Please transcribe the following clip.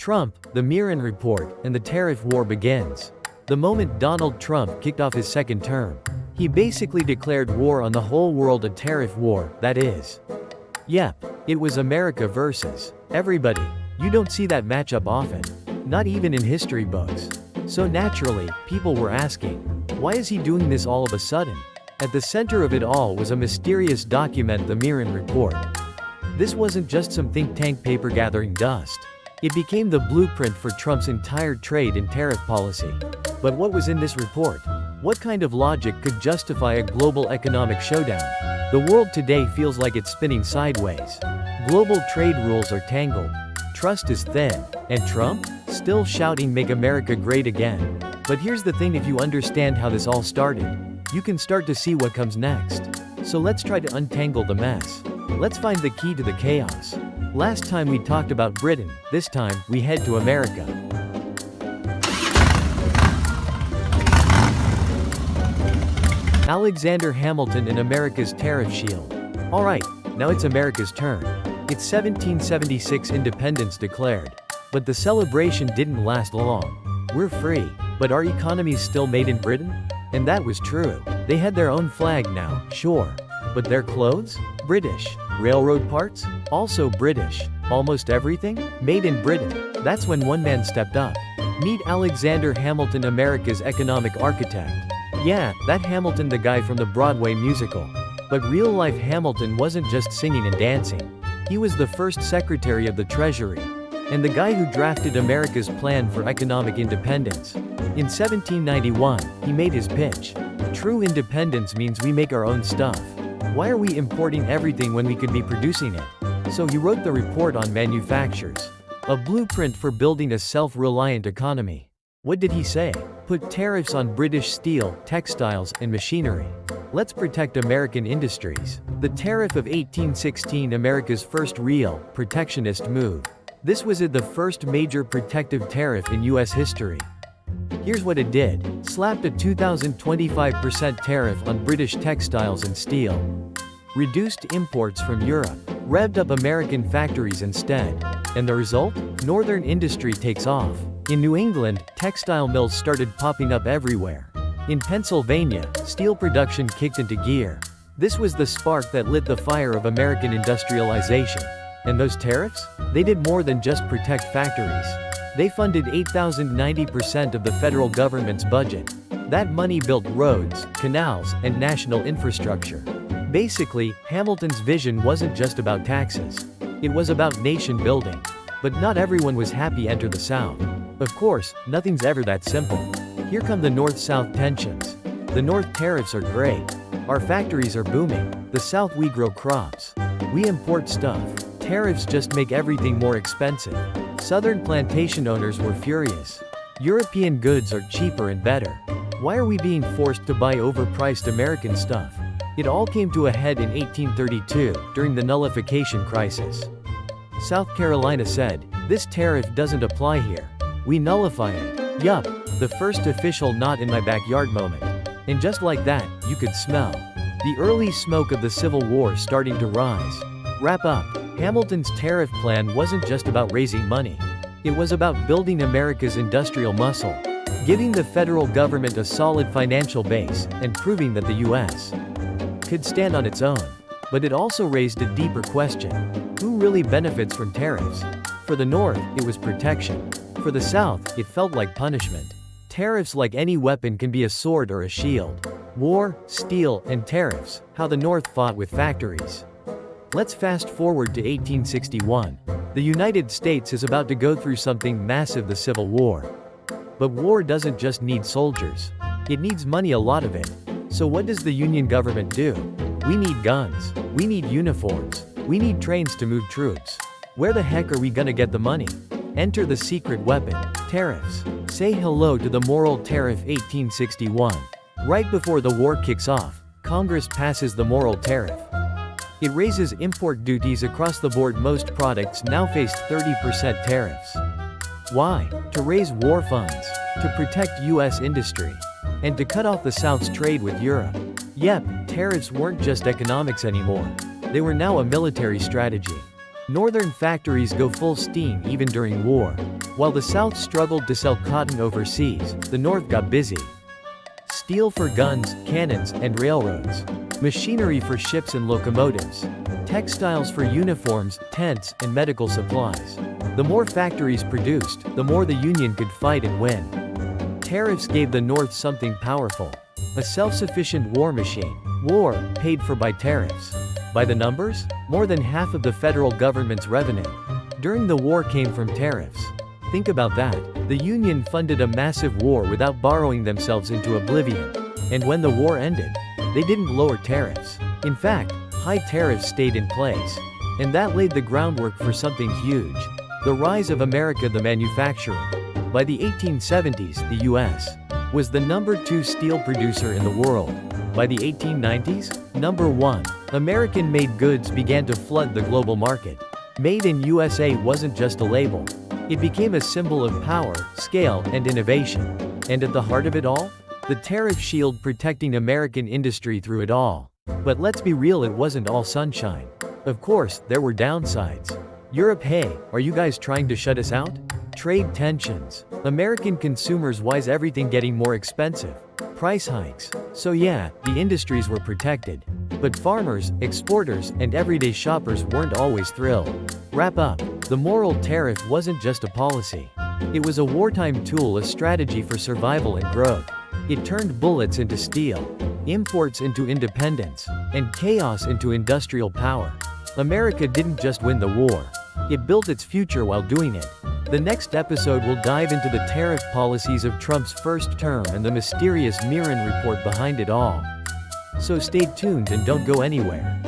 Trump, the Mirren Report, and the tariff war begins. The moment Donald Trump kicked off his second term, he basically declared war on the whole world, a tariff war, that is. Yep, it was America versus everybody. You don't see that matchup often. Not even in history books. So naturally, people were asking, why is he doing this all of a sudden? At the center of it all was a mysterious document, the Mirren Report. This wasn't just some think tank paper gathering dust. It became the blueprint for Trump's entire trade and tariff policy. But what was in this report? What kind of logic could justify a global economic showdown? The world today feels like it's spinning sideways. Global trade rules are tangled. Trust is thin. And Trump? Still shouting "Make America Great Again." But here's the thing, if you understand how this all started, you can start to see what comes next. So let's try to untangle the mess. Let's find the key to the chaos. Last time we talked about Britain, this time, we head to America. Alexander Hamilton and America's tariff shield. Alright, now it's America's turn. It's 1776, independence declared. But the celebration didn't last long. We're free, but our economy's still made in Britain? And that was true. They had their own flag now, sure. But their clothes? British. Railroad parts? Also British. Almost everything? Made in Britain. That's when one man stepped up. Meet Alexander Hamilton, America's economic architect. Yeah, that Hamilton, the guy from the Broadway musical. But real-life Hamilton wasn't just singing and dancing. He was the first Secretary of the Treasury. And the guy who drafted America's plan for economic independence. In 1791, he made his pitch. True independence means we make our own stuff. Why are we importing everything when we could be producing it? So he wrote the report on manufactures. A blueprint for building a self-reliant economy. What did he say? Put tariffs on British steel, textiles, and machinery. Let's protect American industries. The Tariff of 1816, America's first real, protectionist move. This was the first major protective tariff in U.S. history. Here's what it did. Slapped a 2,025% tariff on British textiles and steel. Reduced imports from Europe. Revved up American factories instead. And the result? Northern industry takes off. In New England, textile mills started popping up everywhere. In Pennsylvania, steel production kicked into gear. This was the spark that lit the fire of American industrialization. And those tariffs? They did more than just protect factories. They funded 8,090% of the federal government's budget. That money built roads, canals, and national infrastructure. Basically, Hamilton's vision wasn't just about taxes. It was about nation building. But not everyone was happy. Enter the South. Of course, nothing's ever that simple. Here come the North-South tensions. The North tariffs are great. Our factories are booming. The South, we grow crops. We import stuff. Tariffs just make everything more expensive. Southern plantation owners were furious. European goods are cheaper and better. Why are we being forced to buy overpriced American stuff? It all came to a head in 1832, during the nullification crisis. South Carolina said, "This tariff doesn't apply here. We nullify it." Yup, the first official "not in my backyard" moment. And just like that, you could smell the early smoke of the Civil War starting to rise. Wrap up. Hamilton's tariff plan wasn't just about raising money. It was about building America's industrial muscle, giving the federal government a solid financial base, and proving that the U.S. could stand on its own. But it also raised a deeper question. Who really benefits from tariffs? For the North, it was protection. For the South, it felt like punishment. Tariffs, like any weapon, can be a sword or a shield. War, steel, and tariffs, how the North fought with factories. Let's fast forward to 1861. The United States is about to go through something massive, the Civil War. But war doesn't just need soldiers. It needs money, a lot of it. So what does the Union government do? We need guns. We need uniforms. We need trains to move troops. Where the heck are we gonna get the money? Enter the secret weapon, tariffs. Say hello to the moral tariff. 1861. Right before the war kicks off, Congress passes the moral tariff. It raises import duties across the board. Most products now faced 30% tariffs. Why? To raise war funds, to protect U.S. industry, and to cut off the South's trade with Europe. Yep, tariffs weren't just economics anymore. They were now a military strategy. Northern factories go full steam even during war. While the South struggled to sell cotton overseas, the North got busy. Steel for guns, cannons, and railroads. Machinery for ships and locomotives. Textiles for uniforms, tents, and medical supplies. The more factories produced, the more the Union could fight and win. Tariffs gave the North something powerful. A self-sufficient war machine. War, paid for by tariffs. By the numbers? More than half of the federal government's revenue during the war came from tariffs. Think about that. The Union funded a massive war without borrowing themselves into oblivion. And when the war ended, they didn't lower tariffs. In fact, high tariffs stayed in place. And that laid the groundwork for something huge. The rise of America the manufacturer. By the 1870s, the U.S. was the #2 steel producer in the world. By the 1890s, #1. American-made goods began to flood the global market. Made in USA wasn't just a label. It became a symbol of power, scale, and innovation. And at the heart of it all? The tariff shield protecting American industry through it all. But let's be real, it wasn't all sunshine. Of course, there were downsides. Europe, hey, are you guys trying to shut us out? Trade tensions. American consumers, why is everything getting more expensive? Price hikes. So yeah, the industries were protected. But farmers, exporters, and everyday shoppers weren't always thrilled. Wrap up. The moral tariff wasn't just a policy. It was a wartime tool, a strategy for survival and growth. It turned bullets into steel, imports into independence, and chaos into industrial power. America didn't just win the war. It built its future while doing it. The next episode will dive into the tariff policies of Trump's first term and the mysterious Mirren report behind it all. So stay tuned and don't go anywhere.